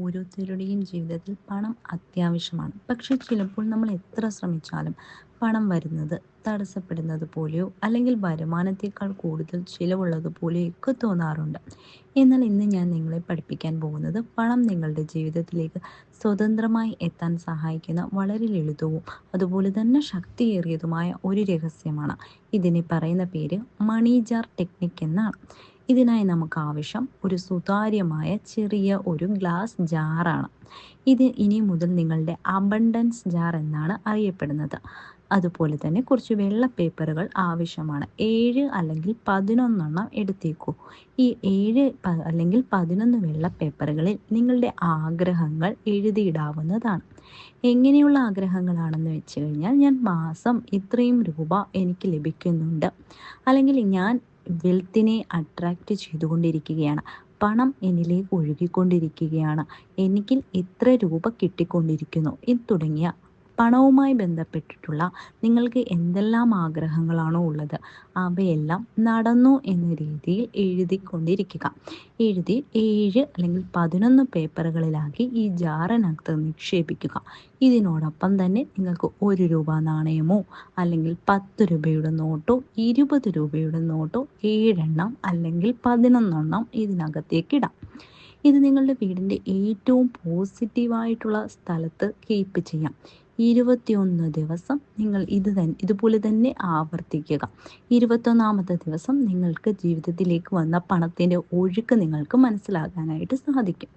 ഓരോരുത്തരുടെയും ജീവിതത്തിൽ പണം അത്യാവശ്യമാണ്. പക്ഷേ ചിലപ്പോൾ നമ്മൾ എത്ര ശ്രമിച്ചാലും പണം വരുന്നത് തടസ്സപ്പെടുന്നത് പോലെയോ അല്ലെങ്കിൽ വരുമാനത്തേക്കാൾ കൂടുതൽ ചിലവുള്ളത് പോലെയൊക്കെ തോന്നാറുണ്ട്. എന്നാൽ ഇന്ന് ഞാൻ നിങ്ങളെ പഠിപ്പിക്കാൻ പോകുന്നത് പണം നിങ്ങളുടെ ജീവിതത്തിലേക്ക് സ്വതന്ത്രമായി എത്താൻ സഹായിക്കുന്ന വളരെ ലളിതവും അതുപോലെ തന്നെ ശക്തിയേറിയതുമായ ഒരു രഹസ്യമാണ്. ഇതിനെ പറയുന്ന പേര് മണി ജാർ ടെക്നിക് എന്നാണ്. ഇതിനായി നമുക്ക് ആവശ്യം ഒരു സുതാര്യമായ ചെറിയ ഒരു ഗ്ലാസ് ജാറാണ്. ഇത് ഇനി മുതൽ നിങ്ങളുടെ അബണ്ടൻസ് ജാർ എന്നാണ് അറിയപ്പെടുന്നത്. അതുപോലെ തന്നെ കുറച്ച് വെള്ള പേപ്പറുകൾ ആവശ്യമാണ്. 7 അല്ലെങ്കിൽ 11 എടുത്തേക്കൂ. ഈ 7 അല്ലെങ്കിൽ 11 വെള്ള പേപ്പറുകളിൽ നിങ്ങളുടെ ആഗ്രഹങ്ങൾ എഴുതിയിടാവുന്നതാണ്. എങ്ങനെയുള്ള ആഗ്രഹങ്ങളാണെന്ന് വെച്ച് കഴിഞ്ഞാൽ, ഞാൻ മാസം ഇത്രയും രൂപ എനിക്ക് ലഭിക്കുന്നുണ്ട്, അല്ലെങ്കിൽ ഞാൻ വെൽത്തിനെ അട്രാക്റ്റ് ചെയ്തുകൊണ്ടിരിക്കുകയാണ്, പണം എന്നിലേക്ക് ഒഴുകിക്കൊണ്ടിരിക്കുകയാണ്, എനിക്കിൽ ഇത്ര രൂപ കിട്ടിക്കൊണ്ടിരിക്കുന്നു എന്ന് തുടങ്ങിയ പണവുമായി ബന്ധപ്പെട്ടിട്ടുള്ള നിങ്ങൾക്ക് എന്തെല്ലാം ആഗ്രഹങ്ങളാണോ ഉള്ളത് അവയെല്ലാം നടന്നു എന്ന രീതിയിൽ എഴുതിക്കൊണ്ടിരിക്കുക. എഴുതി 7 അല്ലെങ്കിൽ 11 പേപ്പറുകളിലാക്കി ഈ ജാറിനകത്ത് നിക്ഷേപിക്കുക. ഇതിനോടൊപ്പം തന്നെ നിങ്ങൾക്ക് 1 രൂപ നാണയമോ അല്ലെങ്കിൽ 10 രൂപയുടെ നോട്ടോ 20 രൂപയുടെ നോട്ടോ 7 അല്ലെങ്കിൽ 11 ഇതിനകത്തേക്ക് ഇടാം. ഇത് നിങ്ങളുടെ വീടിൻ്റെ ഏറ്റവും പോസിറ്റീവായിട്ടുള്ള സ്ഥലത്ത് കീപ്പ് ചെയ്യാം. 21 ദിവസം നിങ്ങൾ ഇതുപോലെ തന്നെ ആവർത്തിക്കുക. 21ാമത്തെ ദിവസം നിങ്ങൾക്ക് ജീവിതത്തിലേക്ക് വന്ന പണത്തിൻ്റെ ഒഴുക്ക് നിങ്ങൾക്ക് മനസ്സിലാക്കാനായിട്ട് സാധിക്കും.